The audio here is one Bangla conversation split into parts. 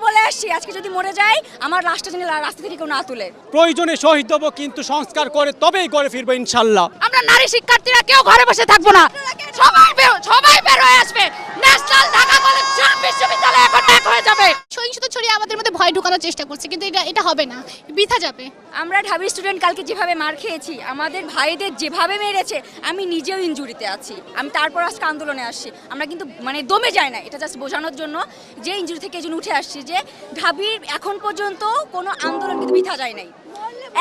বলে আসছি, আজকে যদি মরে যাই আমার লাশটা যেন রাস্তা থেকে কেউ না তুলে। প্রয়োজনে শহীদ হব, কিন্তু সংস্কার করে তবেই ঘরে ফিরবো ইনশাল্লাহ। আমরা নারী শিক্ষার্থীরা কেউ ঘরে বসে থাকবো না, সবাই বের হয়ে আসবে। ন্যাশনাল ঢাকা কলেজ বিশ্ববিদ্যালয় এখন এক হয়ে যাবে। সহিংসতা ছড়িয়ে আমাদের মধ্যে ভয় ঢোকানোর চেষ্টা করছে, কিন্তু এটা হবে না, বৃথা যাবে। আমরা ঢাবি স্টুডেন্ট কালকে যেভাবে মার খেয়েছি, আমাদের ভাইদের যেভাবে মেরেছে, আমি নিজেও ইনজুরিতে আছি। আমি তারপর আজকে আন্দোলনে আসছি। আমরা কিন্তু দমে যায় না, এটা জাস্ট বোঝানোর জন্য যে ইনজুরি থেকে এই জন্য উঠে আসছি যে ঢাবির এখন পর্যন্ত কোনো আন্দোলন কিন্তু বৃথা যায় নাই।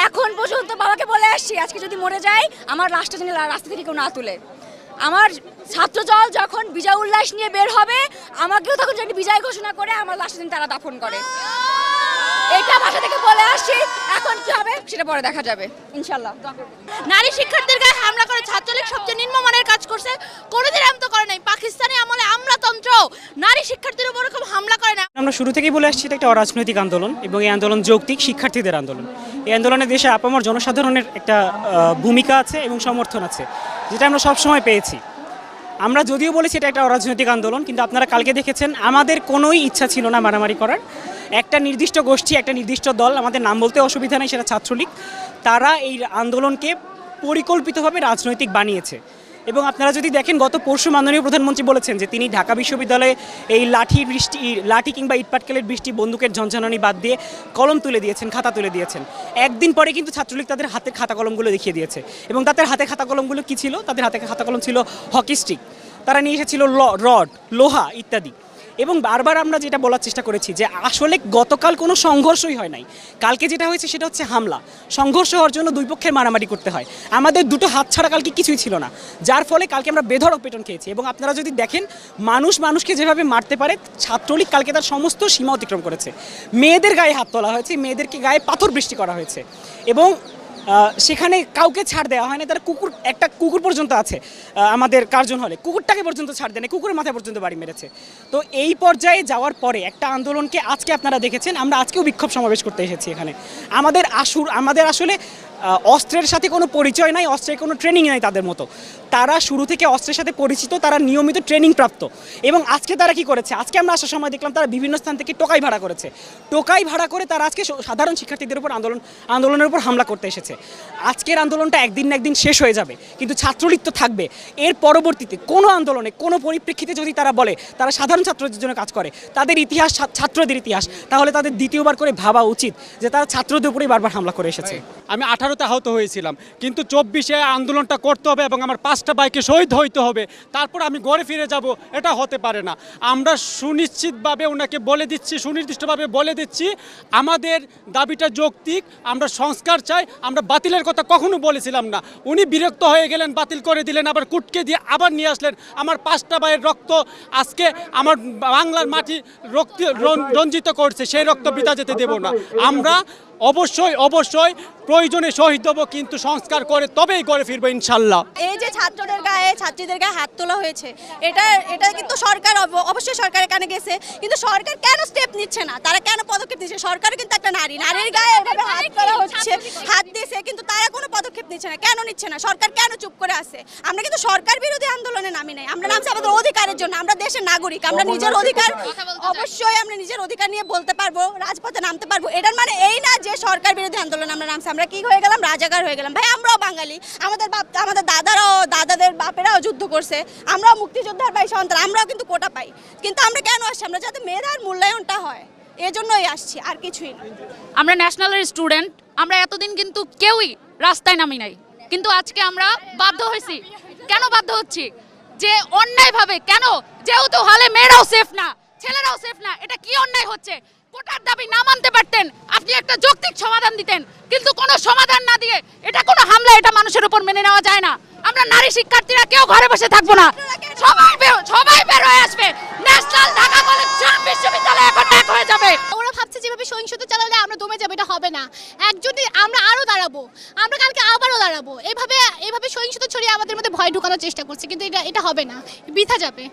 এখন পর্যন্ত বাবাকে বলে আসছি, আজকে যদি মরে যাই আমার লাশটা যেন রাস্তা থেকে কেউ না তুলে। আমার ছাত্রদল যখন বিজয় উল্লাস নিয়ে বের হবে, আমাকেও তখন যদি বিজয় ঘোষণা করে আমার লাশটা যেন তারা দাফন করে। এটা ভাষা থেকে বলে আসছি, এখন কি হবে সেটা পরে দেখা যাবে ইনশাল্লাহ। নারী শিক্ষার্থীদের গায়ে হামলা করে ছাত্রলীগ সবচেয়ে নিম্নমানের কাজ করছে, কোনোদিন এমন তো করে নাই। পাকিস্তানি আমলে আমলাতন্ত্র নারী শিক্ষার্থীদের উপর এরকম হামলা করে না। আমরা শুরু থেকেই বলে আসছি এটা একটা অরাজনৈতিক আন্দোলন, এবং এই আন্দোলন যৌক্তিক শিক্ষার্থীদের আন্দোলন। এই আন্দোলনে দেশে আপামর জনসাধারণের একটা ভূমিকা আছে এবং সমর্থন আছে, যেটা আমরা সবসময় পেয়েছি। আমরা যদিও বলেছি এটা একটা অরাজনৈতিক আন্দোলন, কিন্তু আপনারা কালকে দেখেছেন আমাদের কোনোই ইচ্ছা ছিল না মারামারি করার। একটা নির্দিষ্ট গোষ্ঠী, একটা নির্দিষ্ট দল, আমাদের নাম বলতে অসুবিধা নেই, সেটা ছাত্রলীগ, তারা এই আন্দোলনকে পরিকল্পিতভাবে রাজনৈতিক বানিয়েছে। এবং আপনারা যদি দেখেন, গত পরশু মাননীয় প্রধানমন্ত্রী বলেছেন যে তিনি ঢাকা বিশ্ববিদ্যালয়ে এই লাঠি কিংবা ইটপাটকেলের বৃষ্টি, বন্দুকের ঝনঝনানি বাদ দিয়ে কলম তুলে দিয়েছেন, খাতা তুলে দিয়েছেন। একদিন পরে কিন্তু ছাত্রলীগ তাদের হাতের খাতা কলমগুলো দেখিয়ে দিয়েছে। এবং তাদের হাতে খাতা কলমগুলো কী ছিল? তাদের হাতে খাতা কলম ছিল হকি স্টিক, তারা নিয়ে এসেছিল রড, লোহা ইত্যাদি। এবং বারবার আমরা যেটা বলার চেষ্টা করেছি যে আসলে গতকাল কোনো সংঘর্ষই হয় নাই। কালকে যেটা হয়েছে সেটা হচ্ছে হামলা। সংঘর্ষ হওয়ার জন্য দুই পক্ষের মারামারি করতে হয়। আমাদের দুটো হাত ছাড়া কালকে কিছুই ছিল না, যার ফলে কালকে আমরা বেধড়ক পেটন খেয়েছি। এবং আপনারা যদি দেখেন, মানুষকে যেভাবে মারতে পারে, ছাত্রলীগ কালকে তার সমস্ত সীমা অতিক্রম করেছে। মেয়েদের গায়ে হাত তোলা হয়েছে, মেয়েদেরকে গায়ে পাথর বৃষ্টি করা হয়েছে, এবং সেখানে কাউকে ছাড় দেওয়া হয় না। তার একটা কুকুর পর্যন্ত আছে আমাদের কার্জন হলে, কুকুরটাকে পর্যন্ত ছাড় দেয় না, কুকুরের মাথায় পর্যন্ত বাড়ি মেরেছে। তো এই পর্যায়ে যাওয়ার পরে একটা আন্দোলনকে আজকে আপনারা দেখেছেন, আমরা আজকেও বিক্ষোভ সমাবেশ করতে এসেছি এখানে। আমাদের আসলে অস্ত্রের সাথে কোনো পরিচয় নাই, অস্ত্রের কোনো ট্রেনিং নাই তাদের মতো। তারা শুরু থেকে অস্ত্রের সাথে পরিচিত, তারা নিয়মিত ট্রেনিং প্রাপ্ত। এবং আজকে তারা কি করেছে? আজকে আমরা আসার সময় দেখলাম তারা বিভিন্ন স্থান থেকে টোকাই ভাড়া করেছে। টোকাই ভাড়া করে তারা আজকে সাধারণ শিক্ষার্থীদের উপর আন্দোলনের উপর হামলা করতে এসেছে। আজকের আন্দোলনটা একদিন না একদিন শেষ হয়ে যাবে, কিন্তু ছাত্রলীগ তো থাকবে। এর পরবর্তীতে কোনো আন্দোলনে, কোনো পরিপ্রেক্ষিতে যদি তারা বলে তারা সাধারণ ছাত্রদের জন্য কাজ করে, তাদের ইতিহাস ছাত্রদের ইতিহাস, তাহলে তাদের দ্বিতীয়বার করে ভাবা উচিত যে তারা ছাত্রদের উপরেই বারবার হামলা করে এসেছে। আমি 18তে আহত হয়েছিলাম, কিন্তু 24-এ আন্দোলনটা করতে হবে এবং আমার 5টা বাইকে শহীদ হইতে হবে, তারপর আমি ঘরে ফিরে যাব। এটা হতে পারে না। আমরা সুনিশ্চিতভাবে ওনাকে বলে দিচ্ছি, সুনির্দিষ্টভাবে বলে দিচ্ছি, আমাদের দাবিটা যৌক্তিক। আমরা সংস্কার চাই, আমরা বাতিলের কথা কখনো বলেছিলাম না। উনি বিরক্ত হয়ে গেলেন, বাতিল করে দিলেন, আবার কুটকে দিয়ে আবার নিয়ে আসলেন। আমার 5টা ভাইয়ের রক্ত আজকে আমার বাংলার মাটি রঞ্জিত করছে, সেই রক্ত বৃথা যেতে দেব না। আমরা অবশ্যই প্রয়োজনে শহীদ হব, কিন্তু সংস্কার করে তবেই ঘরে ফিরবো ইনশাল্লাহ। এই যে ছাত্রীদের গায়ে হাত তোলা হয়েছে, এটা কিন্তু সরকার অবশ্যই সরকারের কানে গেছে, কিন্তু সরকার কেন স্টেপ নিচ্ছে না? তারা কেন পদক্ষেপ নিচ্ছে? সরকার কিন্তু একটা নারীর গায়ে এভাবে হাত তোলা হচ্ছে, হাত দিয়েছে, কিন্তু তারা কোনো পদক্ষেপ নিচ্ছে না। কেন নিচ্ছে না? সরকার কেন চুপ করে আছে? আমরা কিন্তু সরকার বিরোধী আন্দোলনে নামি নাই, আমরা নামছি আমাদের অধিকারের জন্য। আমরা দেশের নাগরিক, আমরা নিজের অধিকার, অবশ্যই আমরা নিজের অধিকার নিয়ে বলতে পারবো, রাজপথে নামতে পারবো। এটার মানে এই না যে সরকার বিরোধী আন্দোলন আমরা নামছি। আমরা কি হয়ে গেলাম? রাজাকার হয়ে গেলাম। ভাই, আমরাও বাঙালি, আমাদের দাদাদের বাপেরাও যুদ্ধ করছে, আমরাও মুক্তিযোদ্ধার ভাই সন্তান, আমরাও কিন্তু কোটা পাই। কিন্তু আমরা কেন আসছি? আমরা যাতে মেধার মূল্যায়নটা হয়, এজন্যই আসছি, আর কিছুই না। আমরা ন্যাশনালের স্টুডেন্ট, আমরা এতদিন কিন্তু কেউই রাস্তায় নামি নাই, কিন্তু আজকে আমরা বাধ্য হয়েছি। কেন বাধ্য হচ্ছি? যে অন্যায়ভাবে, কেন? যেহেতু হলে মেয়েরাও সেফ না, ছেলেরাও সেফ না। এটা কি অন্যায় হচ্ছে? কোটার দাবি না মানতে পারতেন, আপনি একটা যৌক্তিক সমাধান দিতেন, কিন্তু কোনো সমাধান না দিয়ে এটা কোনো হামলা, এটা মানুষের উপর মেনে নেওয়া যায় না। আমরা নারী শিক্ষার্থীরা কেউ ঘরে বসে থাকবো না, সবাই বের হয়ে আসবে। ন্যাশনাল ঢাকা কলেজ বিশ্ববিদ্যালয় এখন এক হয়ে যাবে। ওরা ভাবছে যেভাবে সহিংসতা চালালে আমরা দমে যাবো, এটা হবে না। একজনই আমরা আরো দাঁড়াবো, আমরা কালকে আবারও দাঁড়াবো। এভাবে সহিংসতা ছড়িয়ে আমাদের মধ্যে ভয় ঢোকানোর চেষ্টা করছে, কিন্তু এটা হবে না, বৃথা যাবে।